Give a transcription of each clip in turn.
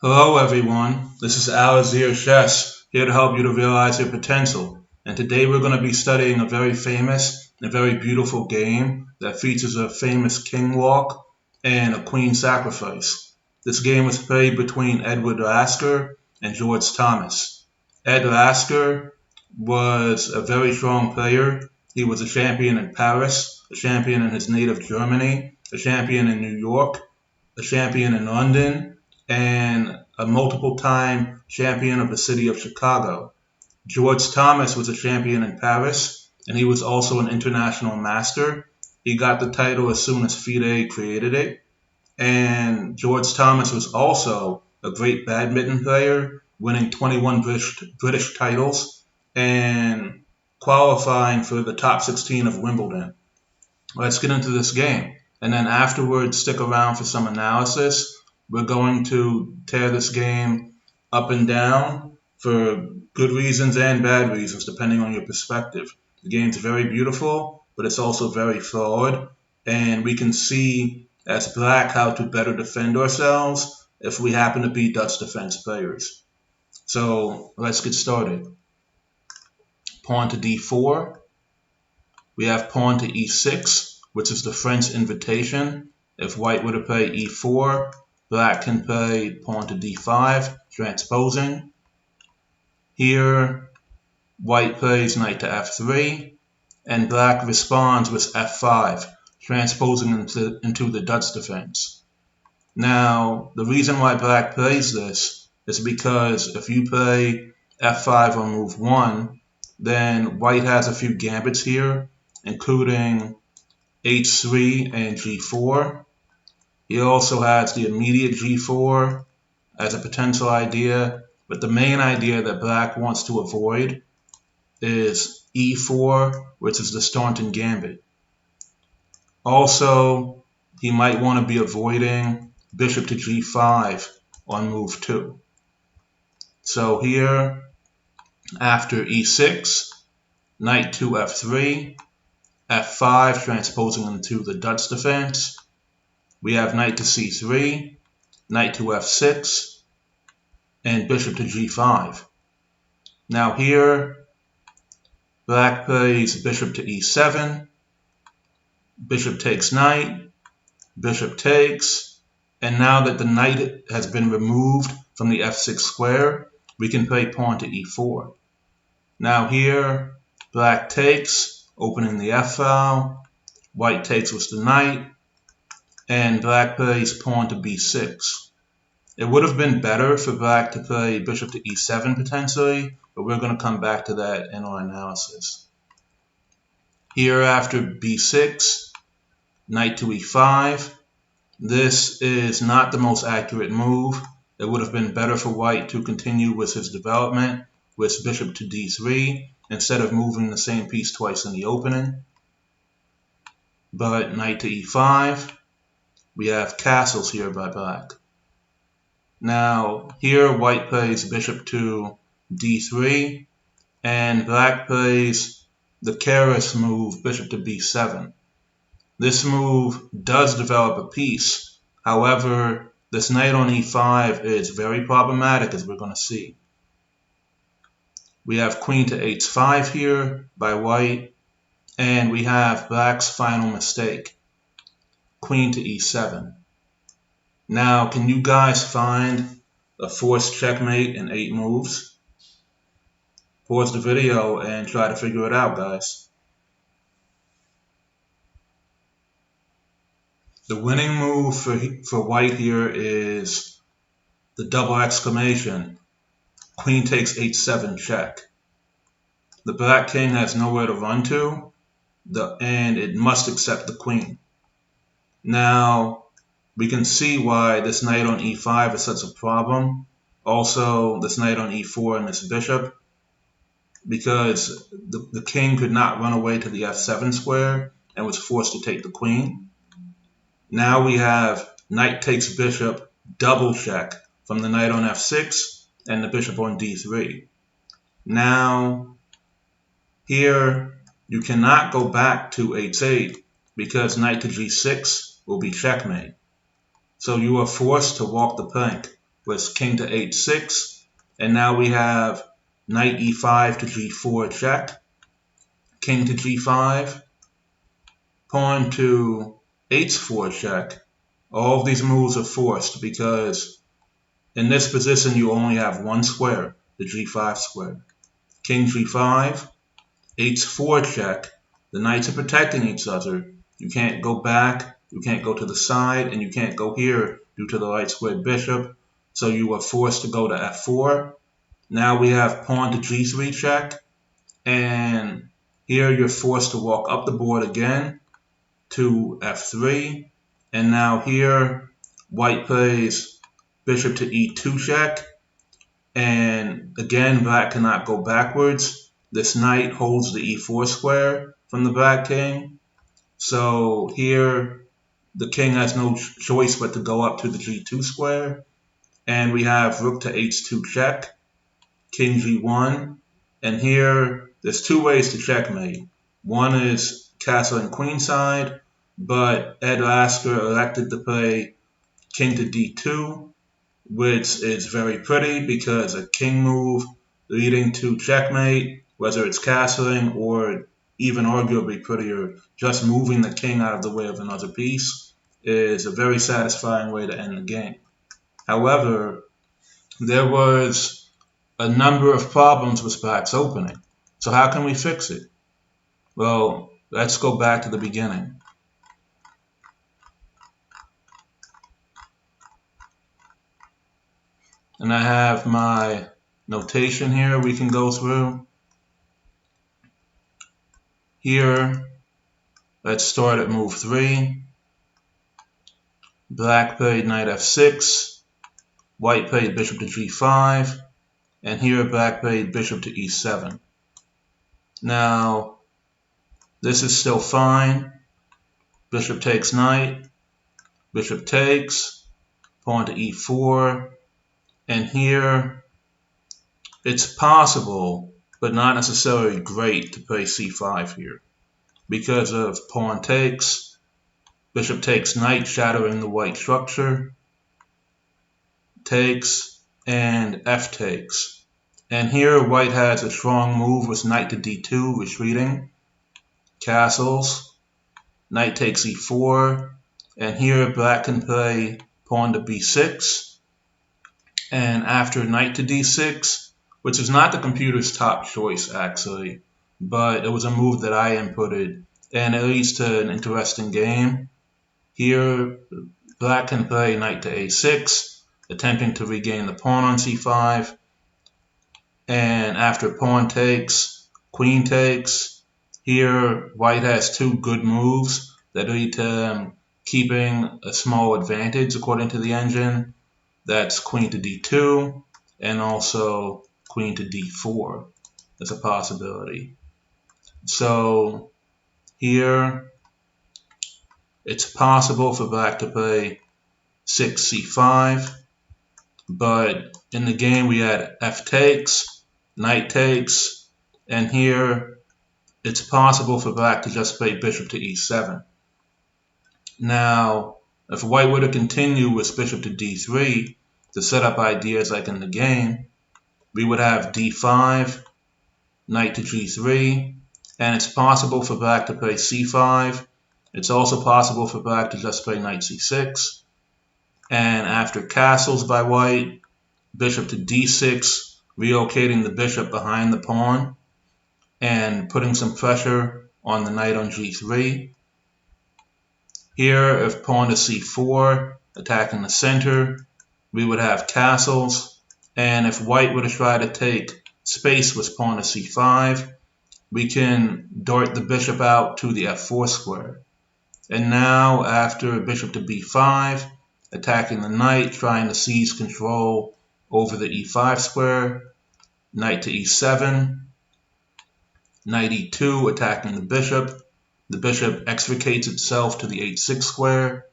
Hello everyone, this is AlezierChess, here to help you to realize your potential. And today we're going to be studying a very famous and very beautiful game that features a famous king walk and a queen sacrifice. This game was played between Edward Lasker and George Thomas. Ed Lasker was a very strong player. He was a champion in Paris, a champion in his native Germany, a champion in New York, a champion in London, and a multiple-time champion of the city of Chicago. George Thomas was a champion in Paris, and he was also an international master. He got the title as soon as FIDE created it. And George Thomas was also a great badminton player, winning 21 British titles and qualifying for the top 16 of Wimbledon. Let's get into this game. And then afterwards, stick around for some analysis. We're going to tear this game up and down for good reasons and bad reasons, depending on your perspective. The game's very beautiful, but it's also very flawed. And we can see as black how to better defend ourselves if we happen to be Dutch defense players. So let's get started. Pawn to d4. We have pawn to e6, which is the French invitation. If white were to play e4, black can play pawn to d5, transposing. Here, white plays knight to f3, and black responds with f5, transposing into the Dutch defense. Now, the reason why black plays this is because if you play f5 on move 1, then white has a few gambits here, including h3 and g4. He also has the immediate g4 as a potential idea, but the main idea that black wants to avoid is e4, which is the Staunton gambit. Also, he might want to be avoiding bishop to g5 on move 2. So here, after e6, knight to f3, f5 transposing into the Dutch defense. We have knight to c3, knight to f6, and bishop to g5. Now here, black plays bishop to e7, bishop takes knight, bishop takes, and now that the knight has been removed from the f6 square, we can play pawn to e4. Now here, black takes, opening the f-file, white takes with the knight, and black plays pawn to b6. It would have been better for black to play bishop to e7 potentially, but we're going to come back to that in our analysis. Here after b6, knight to e5. This is not the most accurate move. It would have been better for white to continue with his development with bishop to d3 instead of moving the same piece twice in the opening. But knight to e5. We have castles here by black. Now, here white plays bishop to d3, and black plays the Keres move, bishop to b7. This move does develop a piece. However, this knight on e5 is very problematic, as we're going to see. We have queen to h5 here by white, and we have black's final mistake. Queen to e7. Now, can you guys find a forced checkmate in 8 moves? Pause the video and try to figure it out, guys. The winning move for white here is the double exclamation. Queen takes h7 check. The black king has nowhere to run to, and it must accept the queen. Now, we can see why this knight on e5 is such a problem. Also, this knight on e4 and this bishop, because the king could not run away to the f7 square and was forced to take the queen. Now we have knight takes bishop, double check from the knight on f6 and the bishop on d3. Now, here you cannot go back to h8 because knight to g6 will be checkmate. So you are forced to walk the plank. was king to h6, and now we have knight e5 to g4 check, king to g5, pawn to h4 check. All of these moves are forced because in this position you only have one square, the g5 square. King g5, h4 check. The knights are protecting each other. You can't go back, you can't go to the side, and you can't go here due to the light squared bishop. So you are forced to go to f4. Now we have pawn to g3 check, and here you're forced to walk up the board again to f3. And now here white plays bishop to e2 check, and again black cannot go backwards. This knight holds the e4 square from the black king, so here the king has no choice but to go up to the g2 square, and we have rook to h2 check, king g1, and here there's two ways to checkmate. One is castle and queenside, but Ed Lasker elected to play king to d2, which is very pretty because a king move leading to checkmate, whether it's castling or even arguably prettier, just moving the king out of the way of another piece, is a very satisfying way to end the game. However, there was a number of problems with black's opening. So how can we fix it? Well, let's go back to the beginning. And I have my notation here we can go through. Here, let's start at move 3. Black played knight f6, white played bishop to g5, and here black played bishop to e7. Now, this is still fine. Bishop takes knight, bishop takes, pawn to e4, and here it's possible, but not necessarily great, to play c5 here because of pawn takes, bishop takes knight, shattering the white structure, takes, and f takes. And here white has a strong move with knight to d2, retreating, castles, knight takes e4, and here black can play pawn to b6, and after knight to d6, which is not the computer's top choice actually, but it was a move that I inputted, and it leads to an interesting game. Here black can play knight to a6, attempting to regain the pawn on c5, and after pawn takes, queen takes. Here white has two good moves that lead to keeping a small advantage according to the engine. That's queen to d2 and also queen to d4 as a possibility. So here it's possible for black to play 6c5, but in the game we had f takes, knight takes, and here it's possible for black to just play bishop to e7. Now, if white were to continue with bishop to d3 to set up ideas like in the game, we would have d5, knight to g3, and it's possible for black to play c5. It's also possible for black to just play knight c6. And after castles by white, bishop to d6, relocating the bishop behind the pawn and putting some pressure on the knight on g3. Here, if pawn to c4, attacking the center, we would have castles, and if white were to try to take space with pawn to c5, we can dart the bishop out to the f4 square. And now, after bishop to b5, attacking the knight, trying to seize control over the e5 square, knight to e7, knight e2, attacking the bishop. The bishop extricates itself to the h6 square,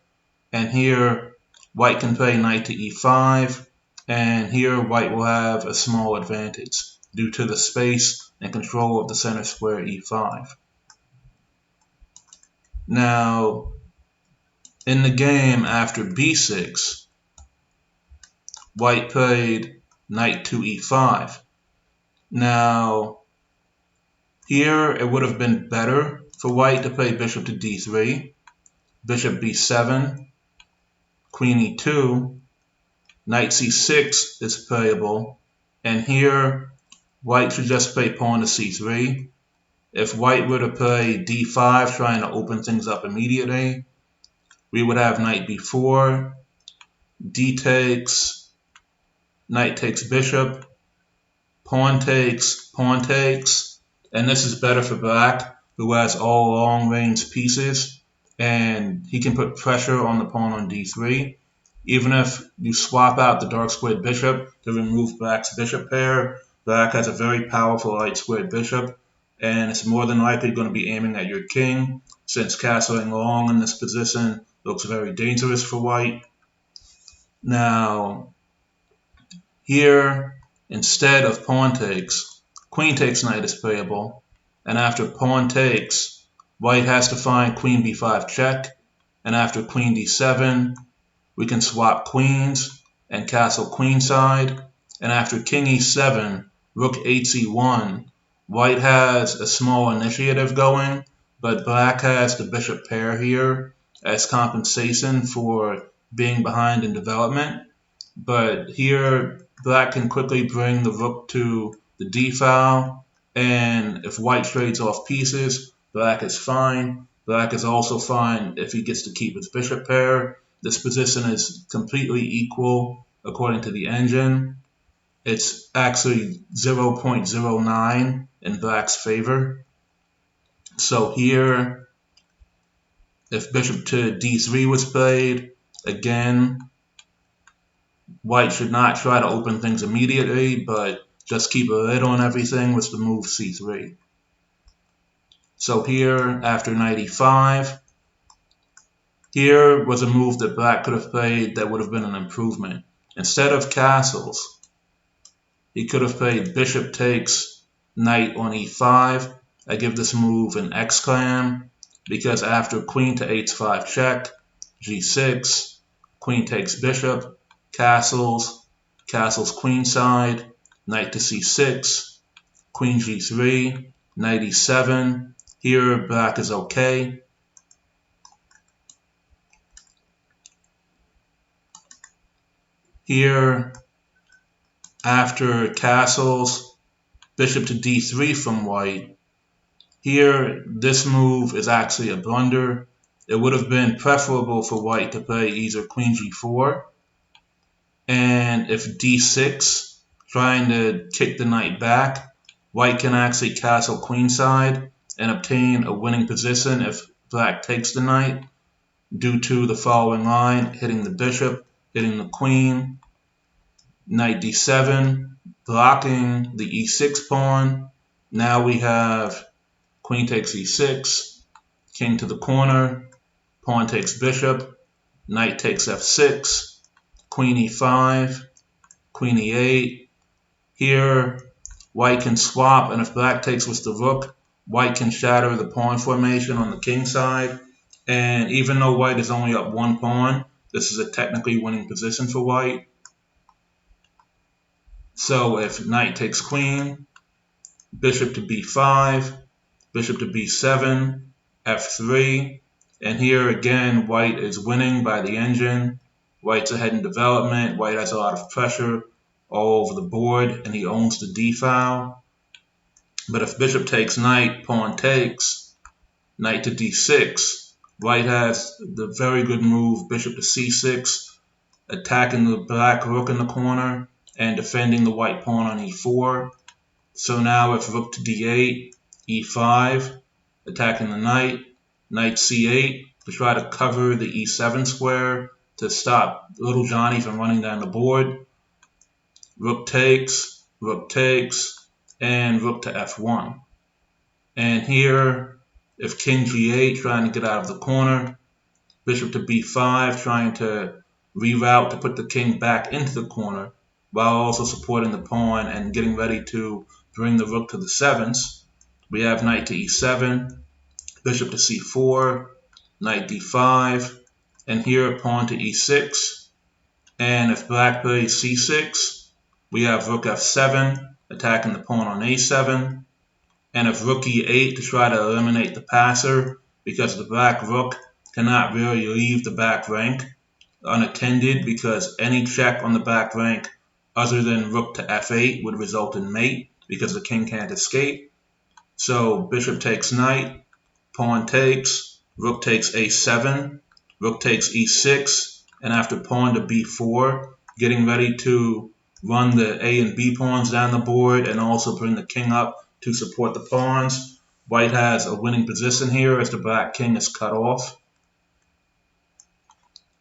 and here white can play knight to e5, and here white will have a small advantage due to the space and control of the center square e5. Now, in the game after b6, white played knight to e5. Now, here it would have been better for white to play bishop to d3, bishop b7, queen e2, knight c6 is playable, and here white should just play pawn to c3. If white were to play d5, trying to open things up immediately, we would have knight b4, d takes, knight takes bishop, pawn takes, and this is better for black, who has all long-range pieces, and he can put pressure on the pawn on d3. Even if you swap out the dark squared bishop to remove black's bishop pair, black has a very powerful light squared bishop, and it's more than likely going to be aiming at your king, since castling long in this position looks very dangerous for white. Now, here, instead of pawn takes, queen takes knight is playable, and after pawn takes, white has to find queen b5 check, and after queen d7, we can swap queens and castle queenside, and after king e7, rook hc1, white has a small initiative going, but black has the bishop pair here as compensation for being behind in development. But here, black can quickly bring the rook to the d-file, and if white trades off pieces, black is fine. Black is also fine if he gets to keep his bishop pair. This position is completely equal according to the engine. It's actually 0.09 in black's favor. So here, if bishop to d3 was played, again, white should not try to open things immediately, but just keep a lid on everything with the move c3. So here, after knight e5, here was a move that black could have played that would have been an improvement. Instead of castles, he could have played bishop takes knight on e5. I give this move an exclam because after queen to h5 check, g6, queen takes bishop, castles, castles queenside, knight to c6, queen g3, knight e7. Here black is okay. Here, after castles, bishop to d3 from white. Here, this move is actually a blunder. It would have been preferable for white to play either queen g4, and if d6, trying to kick the knight back, white can actually castle queenside and obtain a winning position if black takes the knight, due to the following line: hitting the bishop, hitting the queen, knight d7, blocking the e6 pawn. Now we have queen takes e6, king to the corner, pawn takes bishop, knight takes f6, queen e5, queen e8. Here, white can swap, and if black takes with the rook, white can shatter the pawn formation on the king side. And even though white is only up one pawn, this is a technically winning position for white. So if knight takes queen, bishop to b5, bishop to b7, f3, and here again white is winning by the engine. White's ahead in development. White has a lot of pressure all over the board, and he owns the d-file. But if bishop takes knight, pawn takes, knight to d6, white has the very good move bishop to c6, attacking the black rook in the corner and defending the white pawn on e4. So now if rook to d8, e5, attacking the knight, knight c8 to try to cover the e7 square to stop little Johnny from running down the board. Rook takes, and rook to f1. And here, if king g8 trying to get out of the corner, bishop to b5 trying to reroute to put the king back into the corner, while also supporting the pawn and getting ready to bring the rook to the sevens. We have knight to e7, bishop to c4, knight d5, and here pawn to e6. And if black plays c6, we have rook f7, attacking the pawn on a7. And if rook e8 to try to eliminate the passer, because the black rook cannot really leave the back rank unattended, because any check on the back rank other than rook to f8 would result in mate, because the king can't escape. So bishop takes knight, pawn takes, rook takes a7, rook takes e6, and after pawn to b4, getting ready to run the a and b pawns down the board and also bring the king up to support the pawns. White has a winning position here as the black king is cut off.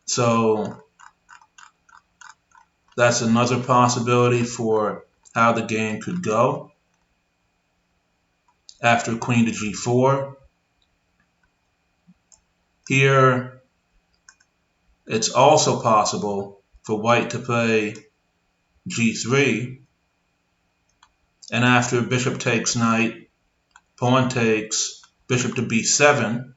So that's another possibility for how the game could go. After queen to g4, here it's also possible for white to play g3, and after bishop takes knight, pawn takes, bishop to b7,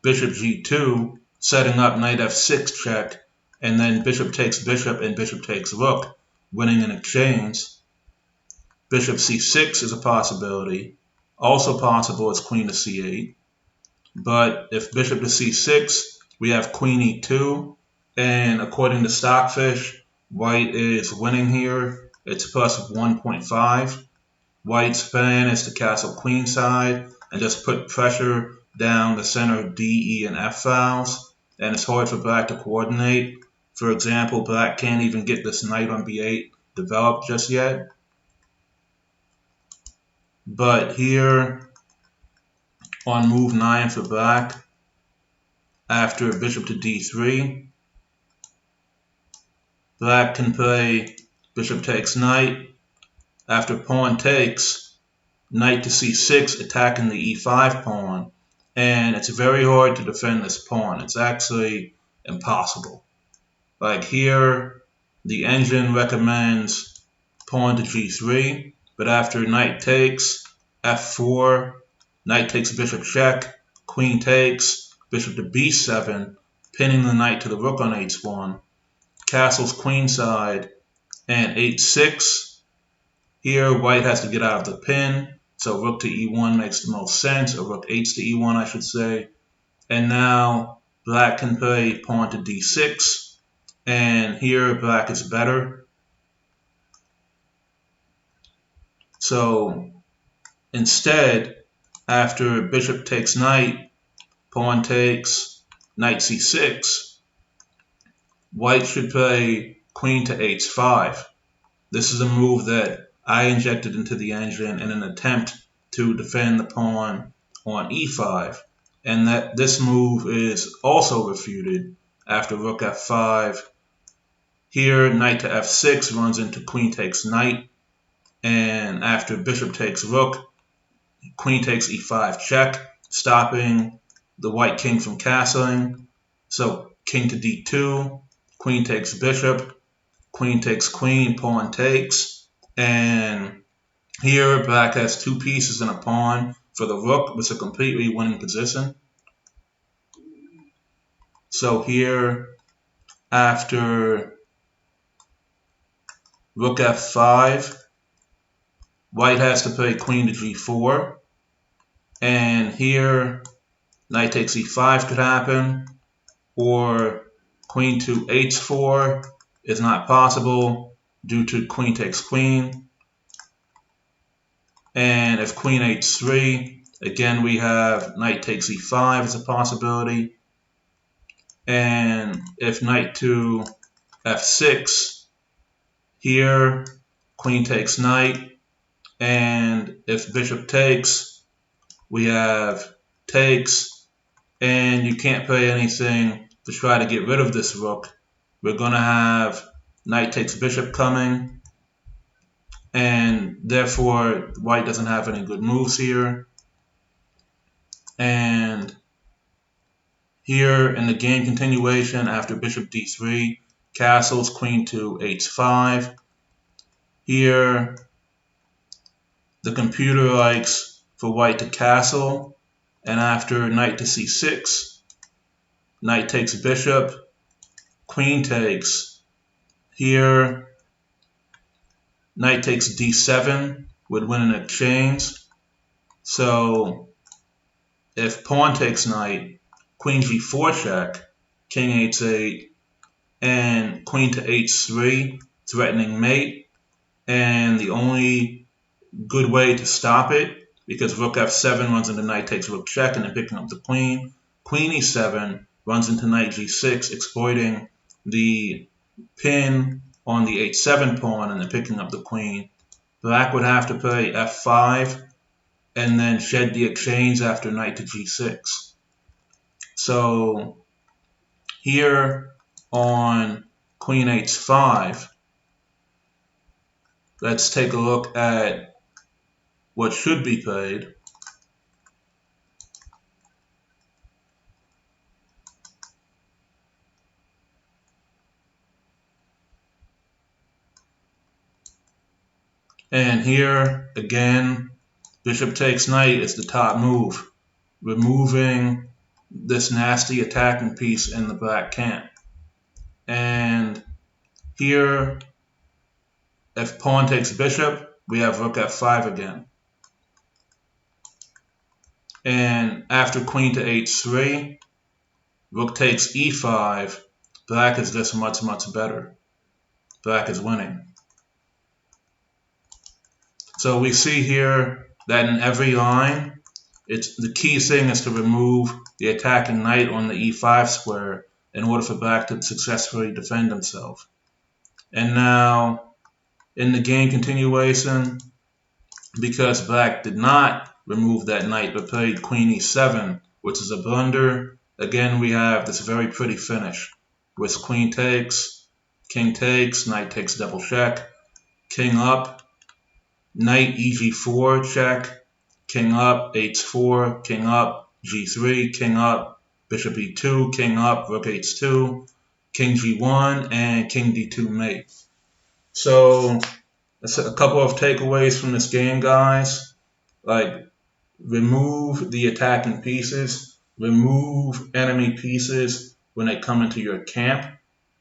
bishop g2, setting up knight f6 check, and then bishop takes bishop and bishop takes rook, winning in exchange. Bishop c6 is a possibility. Also possible is queen to c8. But if bishop to c6, we have queen e2, and according to Stockfish, white is winning here. It's plus 1.5. White's plan is to castle queenside and just put pressure down the center D, E, and F files, and it's hard for black to coordinate. For example, black can't even get this knight on b8 developed just yet. But here on move 9 for black, after bishop to d3, black can play bishop takes knight. After pawn takes, knight to c6, attacking the e5 pawn. And it's very hard to defend this pawn. It's actually impossible. Like here, the engine recommends pawn to g3, but after knight takes, f4, knight takes bishop check, queen takes, bishop to b7, pinning the knight to the rook on h1, castles queenside, and h6. Here, white has to get out of the pin, so rook to e1 makes the most sense, or rook h to e1, I should say. And now, black can play pawn to d6, and here, black is better. So, instead, after bishop takes knight, pawn takes, knight c6, white should play queen to h5. This is a move that I injected into the engine in an attempt to defend the pawn on e5, and that this move is also refuted after rook f5. Here, knight to f6 runs into queen takes knight, and after bishop takes rook, queen takes e5 check, stopping the white king from castling. So king to d2, queen takes bishop, queen takes queen, pawn takes, and here black has two pieces and a pawn for the rook, which is a completely winning position. So here, after rook f5, white has to play queen to g4, and here knight takes e5 could happen, or queen to h4 is not possible due to queen takes queen. And if queen h3, again we have knight takes e5 as a possibility. And if knight to f6, here queen takes knight. And if bishop takes, we have takes. And you can't play anything to try to get rid of this rook. We're going to have knight takes bishop coming, and therefore white doesn't have any good moves here. And here in the game continuation, after bishop d3, castles queen to h5. Here the computer likes for white to castle, and after knight to c6, knight takes bishop, queen takes, Here, knight takes d7 would win an exchange. So if pawn takes knight, queen g4 check, king h8, and queen to h3, threatening mate. And the only good way to stop it, because rook f7 runs into knight takes rook check and then picking up the queen. Queen e7 runs into knight g6, exploiting the pin on the h7 pawn and then picking up the queen. Black would have to play f5 and then shed the exchange after knight to g6. So here on queen h5, let's take a look at what should be played. And here, again, bishop takes knight is the top move, removing this nasty attacking piece in the black camp. And here, if pawn takes bishop, we have rook f5 again. And after queen to h3, rook takes e5, black is just much, much better. Black is winning. So we see here that in every line, the key thing is to remove the attacking knight on the e5 square in order for black to successfully defend himself. And now, in the game continuation, because black did not remove that knight but played queen e7, which is a blunder, again we have this very pretty finish with queen takes, king takes, knight takes double check, king up, knight eg4 check, king up, h4, king up, g3, king up, bishop e2, king up, rook h2, king g1, and king d2 mate. So that's a couple of takeaways from this game, guys. Like, remove the attacking pieces, remove enemy pieces when they come into your camp,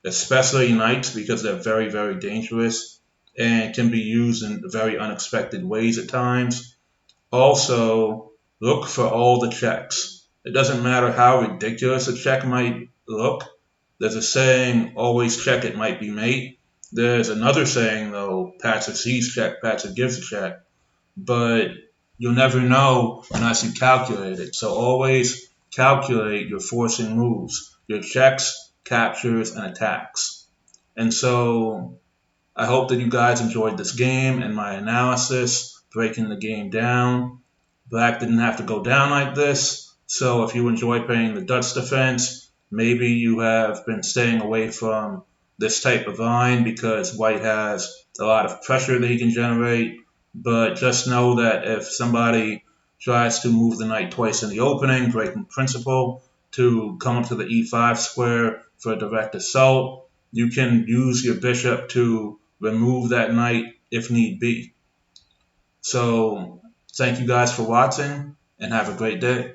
especially knights, because they're very, very dangerous and can be used in very unexpected ways at times. Also, look for all the checks. It doesn't matter how ridiculous a check might look. There's a saying, always check it might be mate. There's another saying, though, passive sees check, passive gives a check. But you'll never know unless you calculate it. So always calculate your forcing moves, your checks, captures, and attacks. And so I hope that you guys enjoyed this game and my analysis, breaking the game down. Black didn't have to go down like this, so if you enjoy playing the Dutch defense, maybe you have been staying away from this type of line because white has a lot of pressure that he can generate. But just know that if somebody tries to move the knight twice in the opening, breaking principle, to come up to the e5 square for a direct assault, you can use your bishop to remove that knight if need be. So thank you guys for watching and have a great day.